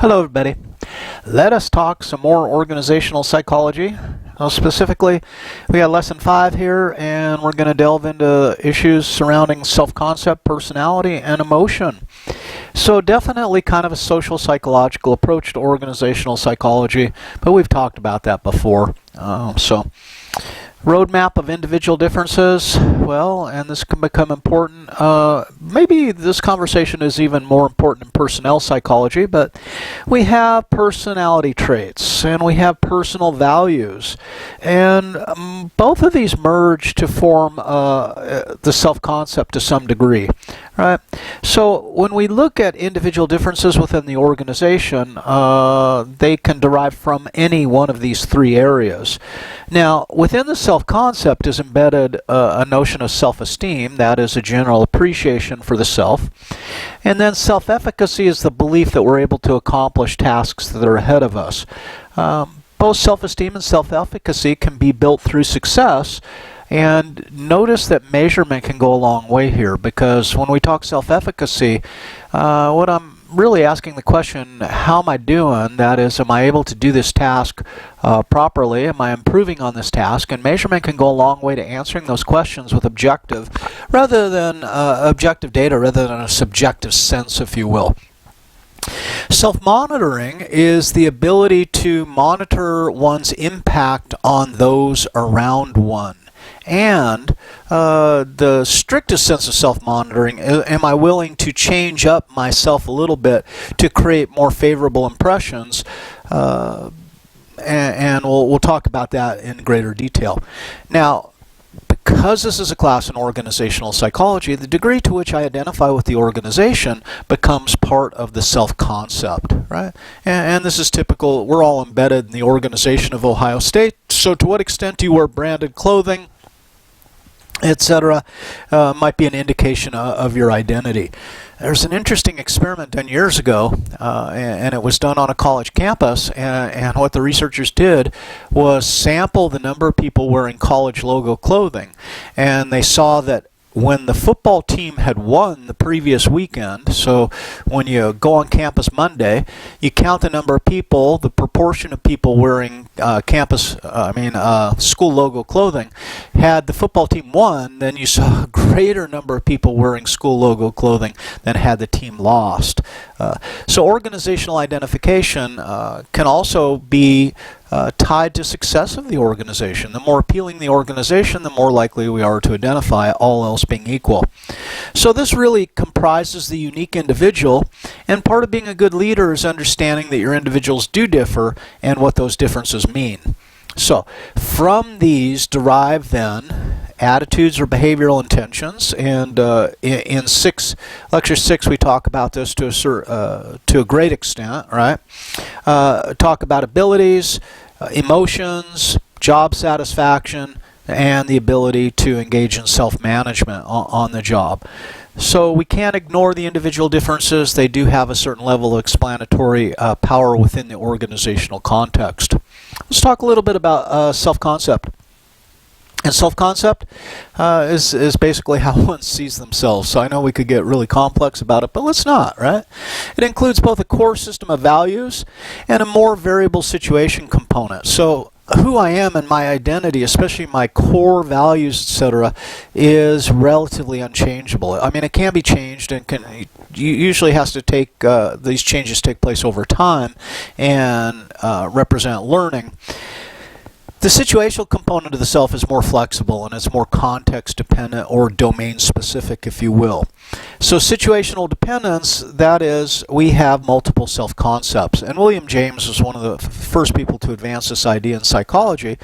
Hello everybody. Let us talk some more organizational psychology. Specifically, we got lesson 5 here, and we're going to delve into issues surrounding self-concept, personality, and emotion. So definitely kind of a social psychological approach to organizational psychology, but we've talked about that before. Roadmap of individual differences, well, and this can become important. Maybe this conversation is even more important in personnel psychology, but we have personality traits and we have personal values, and both of these merge to form the self-concept to some degree, right? So when we look at individual differences within the organization, they can derive from any one of these three areas. Now, within the self-concept is embedded a notion of self-esteem, that is a general appreciation for the self. And then self-efficacy is the belief that we're able to accomplish tasks that are ahead of us. Both self-esteem and self-efficacy can be built through success. And notice that measurement can go a long way here, because when we talk self-efficacy, what I'm really asking the question, how am I doing? That is, am I able to do this task properly? Am I improving on this task? And measurement can go a long way to answering those questions with objective data rather than a subjective sense, if you will. Self-monitoring is the ability to monitor one's impact on those around one. And the strictest sense of self-monitoring, am I willing to change up myself a little bit to create more favorable impressions? And we'll talk about that in greater detail. Now, because this is a class in organizational psychology, the degree to which I identify with the organization becomes part of the self-concept, right? And this is typical. We're all embedded in the organization of Ohio State, so to what extent do you wear branded clothing, etc., might be an indication of your identity. There's an interesting experiment done years ago, and it was done on a college campus, and what the researchers did was sample the number of people wearing college logo clothing, and they saw that when the football team had won the previous weekend, so when you go on campus Monday, you count the number of people, the proportion of people wearing school logo clothing. Had the football team won, then you saw a greater number of people wearing school logo clothing than had the team lost. So organizational identification can also be tied to success of the organization. The more appealing the organization, the more likely we are to identify, all else being equal. So this really comprises the unique individual, and part of being a good leader is understanding that your individuals do differ and what those differences mean. So from these derive then attitudes or behavioral intentions, and in lecture 6 we talk about this to a great extent, right? Talk about abilities, emotions, job satisfaction, and the ability to engage in self-management on the job. So we can't ignore the individual differences. They do have a certain level of explanatory power within the organizational context. Let's talk a little bit about self-concept. And self-concept is basically how one sees themselves. So I know we could get really complex about it, but let's not, right? It includes both a core system of values and a more variable situation component. So who I am and my identity, especially my core values, etc., is relatively unchangeable. I mean, it can be changed, and usually has to take these changes take place over time and represent learning. The situational component of the self is more flexible, and it's more context dependent or domain specific, if you will. So situational dependence, that is, we have multiple self-concepts. And William James was one of the first people to advance this idea in psychology.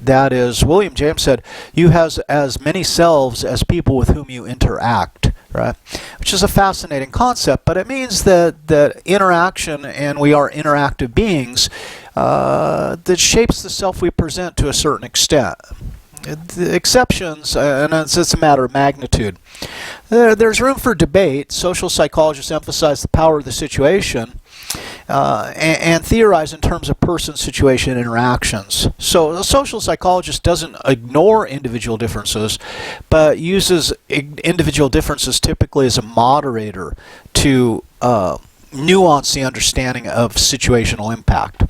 That is, William James said, you have as many selves as people with whom you interact. Right? Which is a fascinating concept, but it means that interaction, and we are interactive beings, that shapes the self we present to a certain extent. The exceptions, and it's a matter of magnitude. There's room for debate. Social psychologists emphasize the power of the situation and theorize in terms of person-situation interactions. So a social psychologist doesn't ignore individual differences, but uses individual differences typically as a moderator to nuance the understanding of situational impact.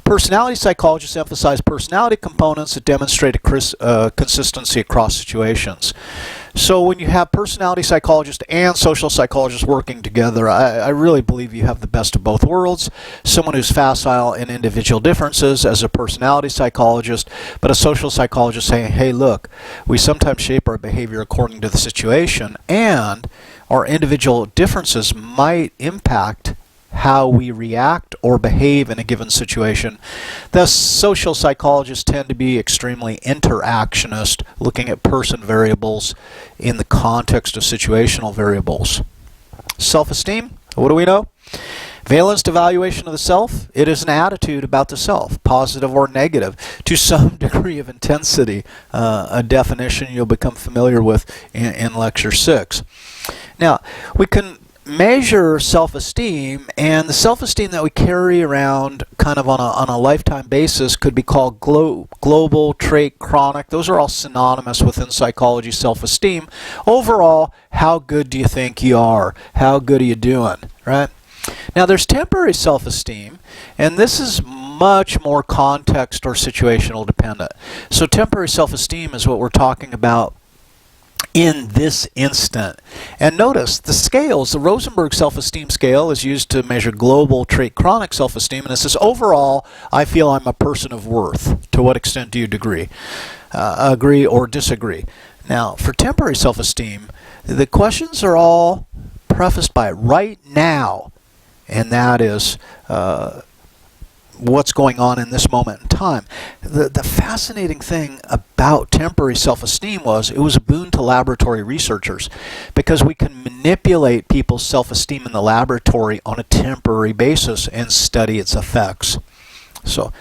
Personality psychologists emphasize personality components that demonstrate a consistency across situations. So when you have personality psychologists and social psychologists working together, I really believe you have the best of both worlds. Someone who's facile in individual differences as a personality psychologist, but a social psychologist saying, hey, look, we sometimes shape our behavior according to the situation, and our individual differences might impact how we react or behave in a given situation. Thus, social psychologists tend to be extremely interactionist, looking at person variables in the context of situational variables. Self-esteem, what do we know? Valence evaluation of the self, it is an attitude about the self, positive or negative, to some degree of intensity, a definition you'll become familiar with in Lecture 6. Now, we can measure self-esteem, and the self-esteem that we carry around kind of on a lifetime basis could be called global, trait, chronic. Those are all synonymous within psychology, self-esteem. Overall, how good do you think you are? How good are you doing, right? Now, there's temporary self-esteem, and this is much more context or situational dependent. So temporary self-esteem is what we're talking about in this instant. And notice the scales, the Rosenberg self-esteem scale is used to measure global, trait, chronic self-esteem, and it says overall, I feel I'm a person of worth. To what extent do you agree or disagree? Now, for temporary self-esteem, the questions are all prefaced by right now, and that is what's going on in this moment in time. The fascinating thing about temporary self-esteem was it was a boon to laboratory researchers because we can manipulate people's self-esteem in the laboratory on a temporary basis and study its effects. So,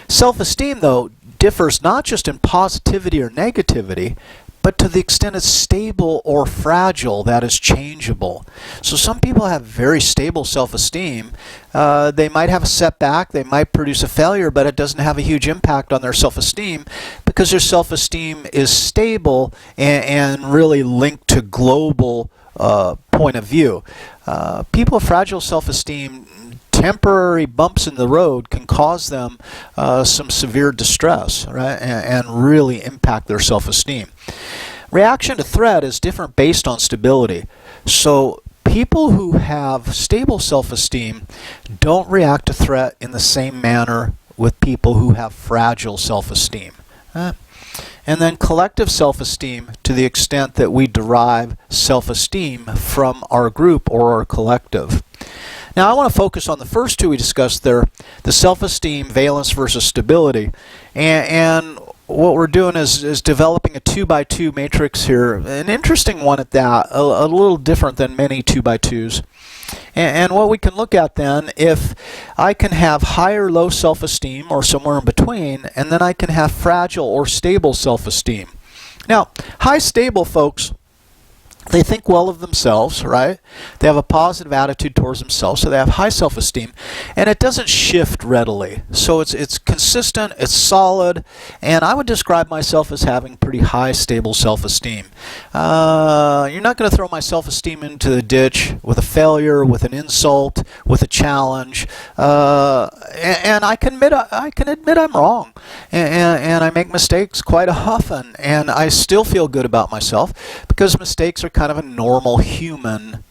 self-esteem, though, differs not just in positivity or negativity, but to the extent it's stable or fragile, that is changeable. So some people have very stable self-esteem. They might have a setback, they might produce a failure, but it doesn't have a huge impact on their self-esteem because their self-esteem is stable and really linked to global point of view. People with fragile self-esteem, temporary bumps in the road can cause them some severe distress, right, and really impact their self-esteem. Reaction to threat is different based on stability. So people who have stable self-esteem don't react to threat in the same manner with people who have fragile self-esteem. And then collective self-esteem, to the extent that we derive self-esteem from our group or our collective. Now, I want to focus on the first two we discussed there, the self-esteem, valence versus stability. And what we're doing is developing a 2x2 matrix here, an interesting one at that, a little different than many 2x2s. And what we can look at then, if I can have high or low self-esteem or somewhere in between, and then I can have fragile or stable self-esteem. Now, high stable folks, they think well of themselves, right? They have a positive attitude towards themselves, so they have high self-esteem, and it doesn't shift readily. So it's consistent, it's solid, and I would describe myself as having pretty high, stable self-esteem. You're not going to throw my self-esteem into the ditch with a failure, with an insult, with a challenge, and I can admit I'm wrong, and I make mistakes quite often, and I still feel good about myself because mistakes are kind of a normal human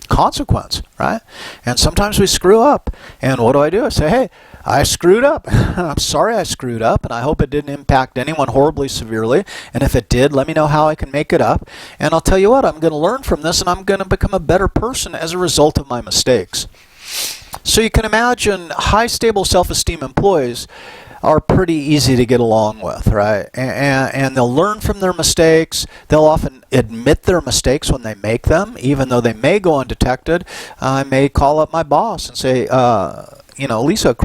consequence, right? And sometimes we screw up. And what do? I say, hey, I screwed up. I'm sorry I screwed up, and I hope it didn't impact anyone horribly severely. And if it did, let me know how I can make it up. And I'll tell you what, I'm going to learn from this, and I'm going to become a better person as a result of my mistakes. So you can imagine high stable self-esteem employees are pretty easy to get along with, right? And they'll learn from their mistakes. They'll often admit their mistakes when they make them, even though they may go undetected. I may call up my boss and say, Lisa,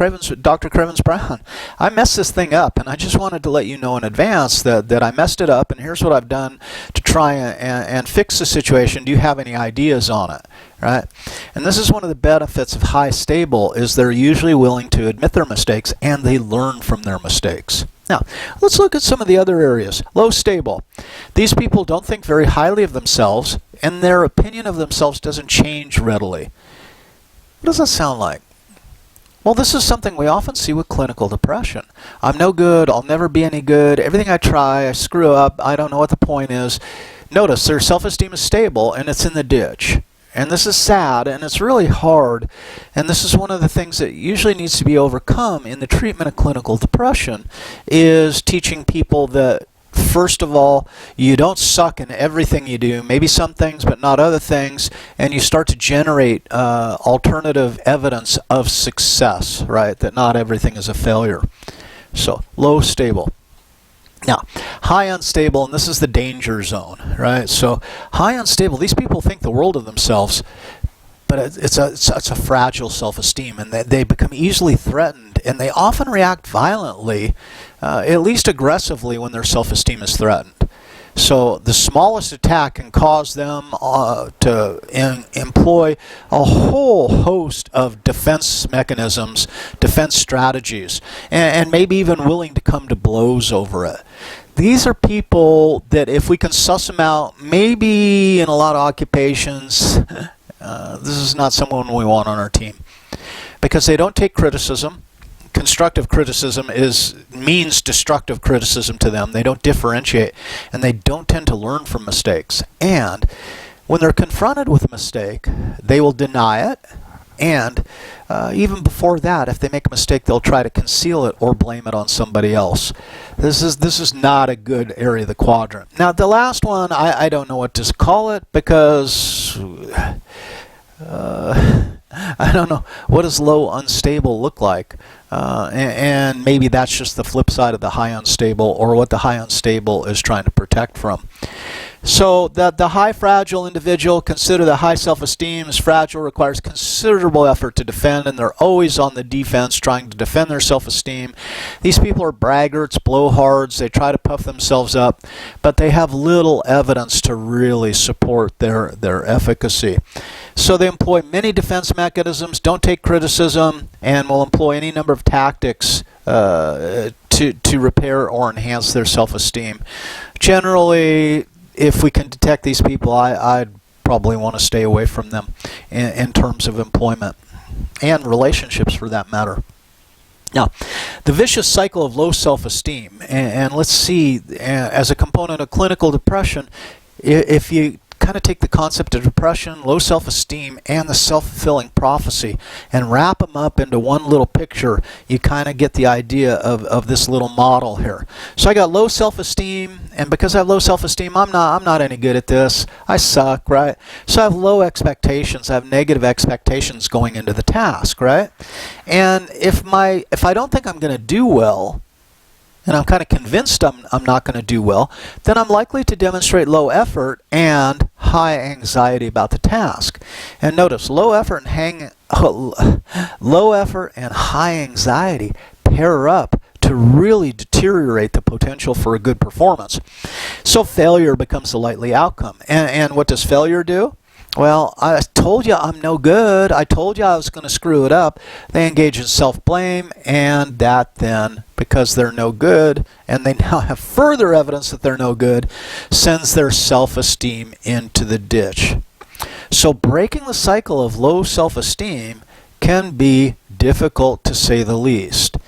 Dr. Crevens-Brown, I messed this thing up, and I just wanted to let you know in advance that I messed it up, and here's what I've done to try and fix the situation. Do you have any ideas on it? Right? And this is one of the benefits of high stable, is they're usually willing to admit their mistakes, and they learn from their mistakes. Now, let's look at some of the other areas. Low stable. These people don't think very highly of themselves, and their opinion of themselves doesn't change readily. What does that sound like? Well, this is something we often see with clinical depression. I'm no good, I'll never be any good, everything I try, I screw up, I don't know what the point is. Notice their self-esteem is stable and it's in the ditch. And this is sad, and it's really hard, and this is one of the things that usually needs to be overcome in the treatment of clinical depression, is teaching people that, first of all, you don't suck in everything you do, maybe some things but not other things, and you start to generate alternative evidence of success, right, that not everything is a failure. So, low stable. Now, high unstable, and this is the danger zone, right? So, high unstable, these people think the world of themselves, but it's a fragile self-esteem, and they become easily threatened, and they often react violently, at least aggressively, when their self-esteem is threatened. So the smallest attack can cause them to employ a whole host of defense mechanisms, defense strategies, and maybe even willing to come to blows over it. These are people that, if we can suss them out, maybe in a lot of occupations, this is not someone we want on our team, because they don't take criticism. Constructive criticism means destructive criticism to them. They don't differentiate, and they don't tend to learn from mistakes. And when they're confronted with a mistake, they will deny it, and even before that, if they make a mistake, they'll try to conceal it or blame it on somebody else. This is not a good area of the quadrant. Now, the last one, I don't know what to call it, because I don't know, what does low unstable look like? And maybe that's just the flip side of the high unstable, or what the high unstable is trying to protect from. So the high fragile individual, consider the high self-esteem is fragile, requires considerable effort to defend, and they're always on the defense trying to defend their self-esteem. These people are braggarts, blowhards, they try to puff themselves up, but they have little evidence to really support their efficacy. So they employ many defense mechanisms, don't take criticism, and will employ any number of tactics to repair or enhance their self-esteem. Generally, if we can detect these people, I'd probably want to stay away from them in terms of employment and relationships, for that matter. Now, the vicious cycle of low self-esteem, and let's see, as a component of clinical depression, if you kind of take the concept of depression, low self-esteem, and the self-fulfilling prophecy and wrap them up into one little picture, you kind of get the idea of this little model here. So I got low self-esteem, and because I have low self-esteem, I'm not any good at this. I suck, right? So I have low expectations. I have negative expectations going into the task, right? And if I don't think I'm going to do well, and I'm kind of convinced I'm not going to do well, then I'm likely to demonstrate low effort and high anxiety about the task. And notice, low effort and high anxiety pair up to really deteriorate the potential for a good performance. So failure becomes the likely outcome. And what does failure do? Well, I told you I'm no good. I told you I was going to screw it up. They engage in self-blame, and that then, because they're no good, and they now have further evidence that they're no good, sends their self-esteem into the ditch. So breaking the cycle of low self-esteem can be difficult, to say the least.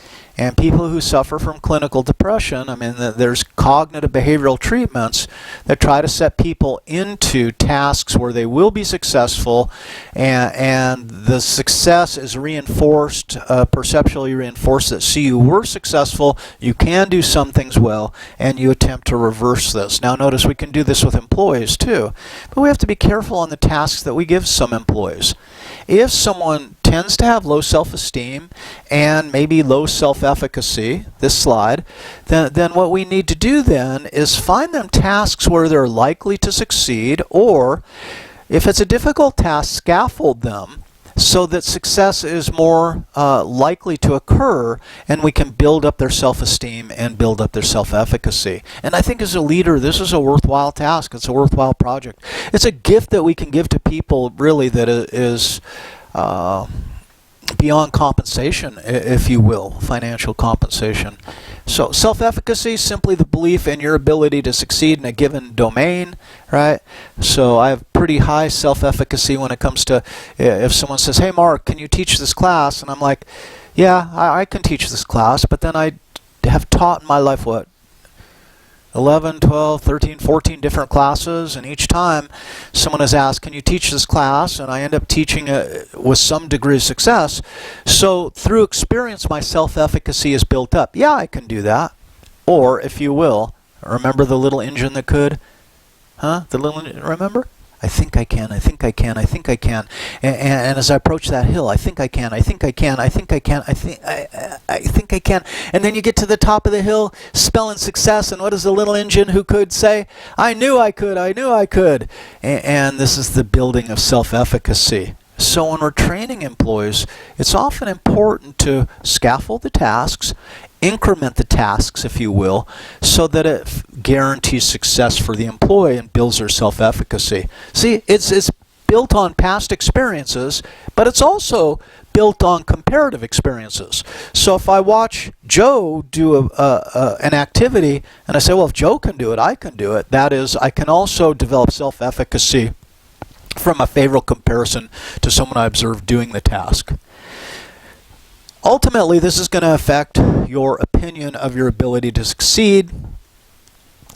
And people who suffer from clinical depression, I mean, there's cognitive behavioral treatments that try to set people into tasks where they will be successful, and the success is reinforced, perceptually reinforced, that see, you were successful, you can do some things well, and you attempt to reverse this. Now notice we can do this with employees too, but we have to be careful on the tasks that we give some employees. If someone tends to have low self-esteem and maybe low self-efficacy, this slide, then what we need to do then is find them tasks where they're likely to succeed, or if it's a difficult task, scaffold them so that success is more likely to occur, and we can build up their self-esteem and build up their self-efficacy. And I think as a leader, this is a worthwhile task. It's a worthwhile project. It's a gift that we can give to people, really, that is beyond compensation, if you will, financial compensation. So self-efficacy is simply the belief in your ability to succeed in a given domain, right? So I have pretty high self-efficacy when it comes to if someone says, hey Mark, can you teach this class? And I'm like, yeah, I can teach this class, but then I have taught in my life, what, 11, 12, 13, 14 different classes, and each time someone has asked, can you teach this class? And I end up teaching it with some degree of success. So through experience, my self-efficacy is built up. Yeah, I can do that. Or, if you will, remember the little engine that could? Remember? I think I can, I think I can, I think I can. And as I approach that hill, I think I can, I think I can, I think I can, I think I can. And then you get to the top of the hill, spelling success, and what does the little engine who could say? I knew I could, I knew I could. And this is the building of self-efficacy. So when we're training employees, it's often important to scaffold the tasks, increment the tasks, if you will, so that it guarantees success for the employee and builds their self-efficacy. See, it's built on past experiences, but it's also built on comparative experiences. So if I watch Joe do an activity, and I say, well, if Joe can do it, I can do it. That is, I can also develop self-efficacy from a favorable comparison to someone I observed doing the task. Ultimately, this is going to affect your opinion of your ability to succeed.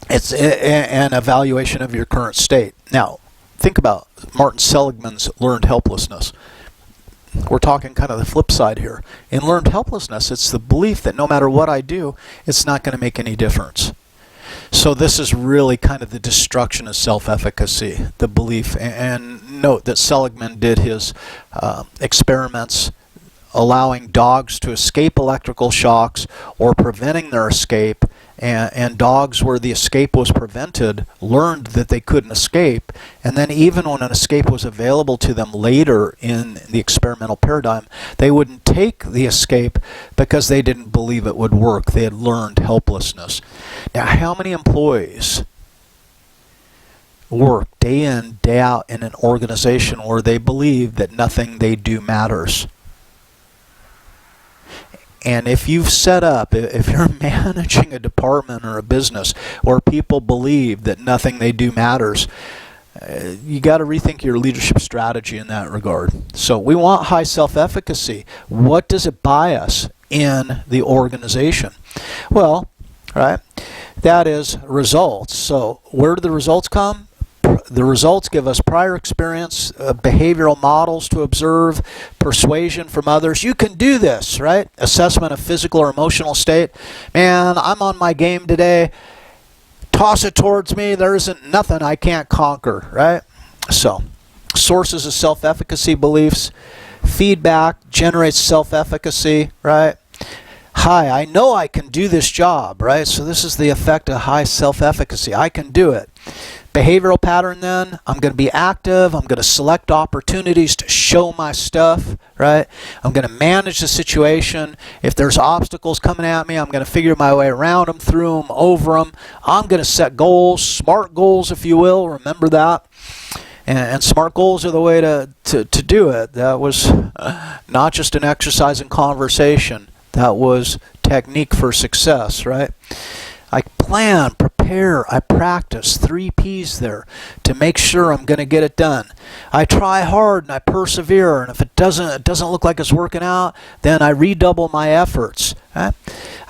It's an evaluation of your current state. Now, think about Martin Seligman's learned helplessness. We're talking kind of the flip side here. In learned helplessness, it's the belief that no matter what I do, it's not going to make any difference. So this is really kind of the destruction of self-efficacy, the belief. And note that Seligman did his experiments allowing dogs to escape electrical shocks or preventing their escape, and dogs where the escape was prevented learned that they couldn't escape, and then even when an escape was available to them later in the experimental paradigm, they wouldn't take the escape because they didn't believe it would work. They had learned helplessness. Now, how many employees work day in, day out in an organization where they believe that nothing they do matters? And if you've set up, if you're managing a department or a business where people believe that nothing they do matters, you got to rethink your leadership strategy in that regard. So we want high self-efficacy. What does it buy us in the organization? Well, right, that is results. So where do the results come? The results give us prior experience, behavioral models to observe, persuasion from others. You can do this, right? Assessment of physical or emotional state. Man, I'm on my game today. Toss it towards me. There isn't nothing I can't conquer, right? So, sources of self-efficacy beliefs. Feedback generates self-efficacy, right? Hi, I know I can do this job, right? So this is the effect of high self-efficacy. I can do it. Behavioral pattern then, I'm going to be active, I'm going to select opportunities to show my stuff, right? I'm going to manage the situation. If there's obstacles coming at me, I'm going to figure my way around them, through them, over them. I'm going to set goals, smart goals if you will, remember that. And smart goals are the way to do it. That was not just an exercise in conversation. That was technique for success, right? I plan, prepare, I practice, 3 P's there to make sure I'm going to get it done. I try hard and I persevere, and if it doesn't look like it's working out, then I redouble my efforts. Right?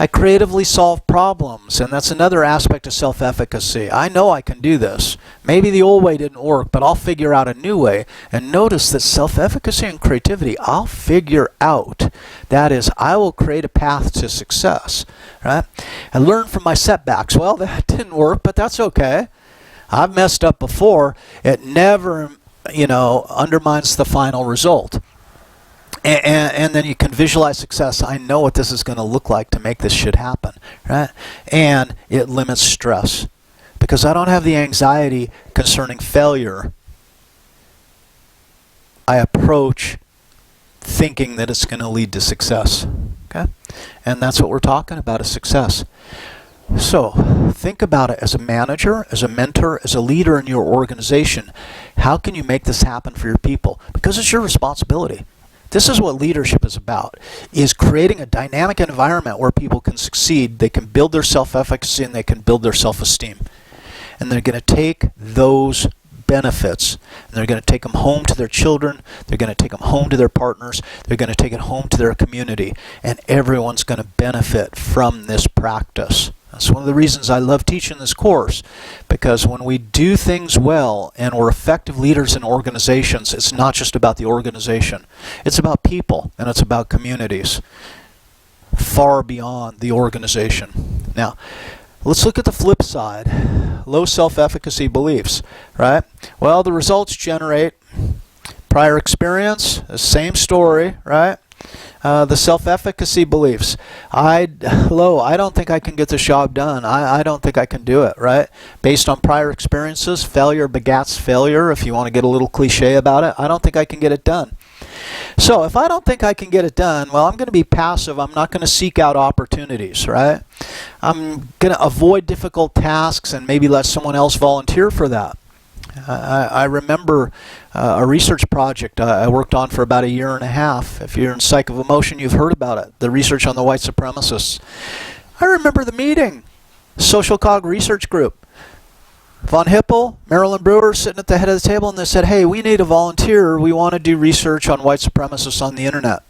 I creatively solve problems, and that's another aspect of self-efficacy. I know I can do this. Maybe the old way didn't work, but I'll figure out a new way. And notice that self-efficacy and creativity, I'll figure out. That is, I will create a path to success. Right? I learn from my setbacks. Well, that didn't work, but that's okay. I've messed up before. It never, undermines the final result. And then you can visualize success. I know what this is going to look like to make this shit happen, right? And it limits stress because I don't have the anxiety concerning failure. I approach thinking that it's going to lead to success, okay? And that's what we're talking about, is success. So think about it as a manager, as a mentor, as a leader in your organization. How can you make this happen for your people? Because it's your responsibility. This is what leadership is about, is creating a dynamic environment where people can succeed, they can build their self-efficacy, and they can build their self-esteem. And they're going to take those benefits, and they're going to take them home to their children, they're going to take them home to their partners, they're going to take it home to their community, and everyone's going to benefit from this practice. That's one of the reasons I love teaching this course, because when we do things well and we're effective leaders in organizations, it's not just about the organization. It's about people, and it's about communities, far beyond the organization. Now, let's look at the flip side. Low self-efficacy beliefs, right? Well, the results generate prior experience, the same story, right? The self-efficacy beliefs. I don't think I can get this job done. I don't think I can do it, right? Based on prior experiences, failure begats failure, if you want to get a little cliche about it. I don't think I can get it done. So if I don't think I can get it done, well, I'm going to be passive. I'm not going to seek out opportunities, right? I'm going to avoid difficult tasks and maybe let someone else volunteer for that. I remember a research project I worked on for about 1.5 years. If you're in Psych of Emotion, you've heard about it, the research on the white supremacists. I remember the meeting, Social Cog Research Group. Von Hippel, Marilyn Brewer sitting at the head of the table, and they said, hey, we need a volunteer. We want to do research on white supremacists on the internet.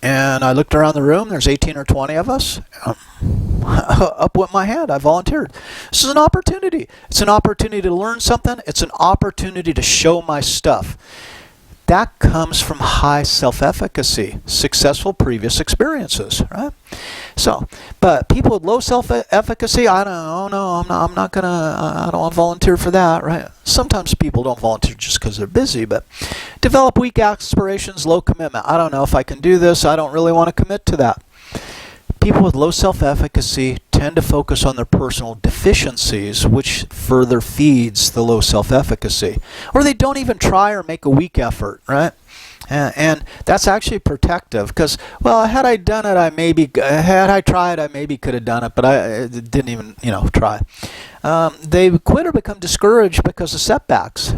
And I looked around the room, there's 18 or 20 of us. Up went my hand, I volunteered. This is an opportunity. It's an opportunity to learn something. It's an opportunity to show my stuff. That comes from high self-efficacy, successful previous experiences, right? So, but people with low self-efficacy, I don't know, I'm not gonna, I don't want to volunteer for that, right? Sometimes people don't volunteer just because they're busy, but develop weak aspirations, low commitment. I don't know if I can do this. I don't really want to commit to that. People with low self-efficacy tend to focus on their personal deficiencies, which further feeds the low self-efficacy. Or they don't even try or make a weak effort, right? And that's actually protective, because, well, had I done it, had I tried, I maybe could have done it, but I didn't even, try. They quit or become discouraged because of setbacks,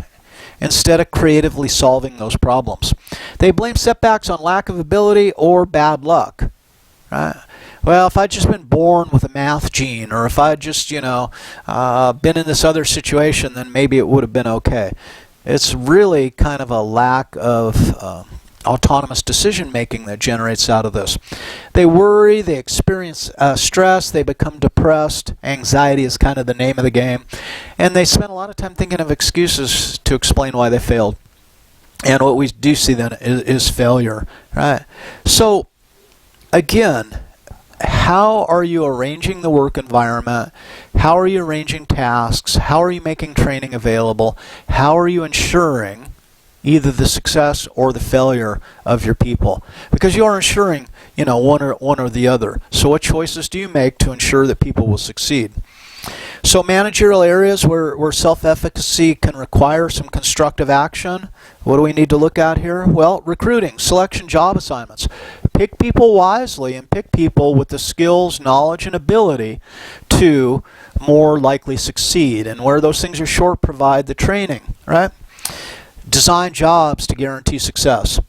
instead of creatively solving those problems. They blame setbacks on lack of ability or bad luck, right? Well, if I'd just been born with a math gene, or if I'd just, been in this other situation, then maybe it would have been okay. It's really kind of a lack of autonomous decision-making that generates out of this. They worry, they experience stress, they become depressed. Anxiety is kind of the name of the game. And they spend a lot of time thinking of excuses to explain why they failed. And what we do see then is failure, right? So, again, how are you arranging the work environment? How are you arranging tasks? How are you making training available? How are you ensuring either the success or the failure of your people? Because you are ensuring, one or the other. So what choices do you make to ensure that people will succeed? So managerial areas where self-efficacy can require some constructive action. What do we need to look at here? Well, recruiting, selection, job assignments. Pick people wisely and pick people with the skills, knowledge, and ability to more likely succeed. And where those things are short, provide the training, right? Design jobs to guarantee success.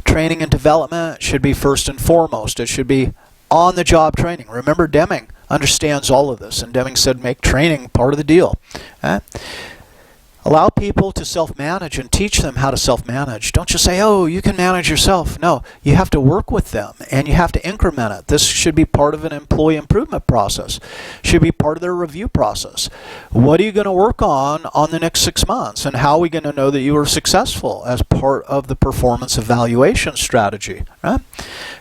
Training and development should be first and foremost. It should be on-the-job training. Remember, Deming understands all of this, and Deming said make training part of the deal. Right? Allow people to self-manage and teach them how to self-manage. Don't just say, oh, you can manage yourself. No, you have to work with them, and you have to increment it. This should be part of an employee improvement process. Should be part of their review process. What are you going to work on the next 6 months, and how are we going to know that you were successful as part of the performance evaluation strategy? Right?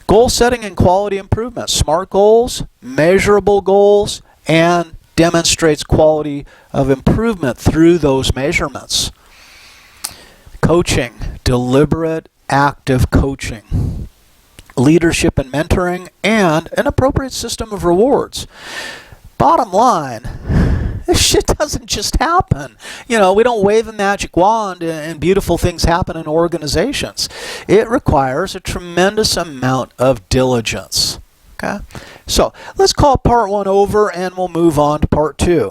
Goal setting and quality improvement. SMART goals, measurable goals, and demonstrates quality of improvement through those measurements. Coaching, deliberate, active coaching. Leadership and mentoring, and an appropriate system of rewards. Bottom line, this shit doesn't just happen. We don't wave a magic wand and beautiful things happen in organizations. It requires a tremendous amount of diligence. Okay? So let's call part 1 over, and we'll move on to part 2.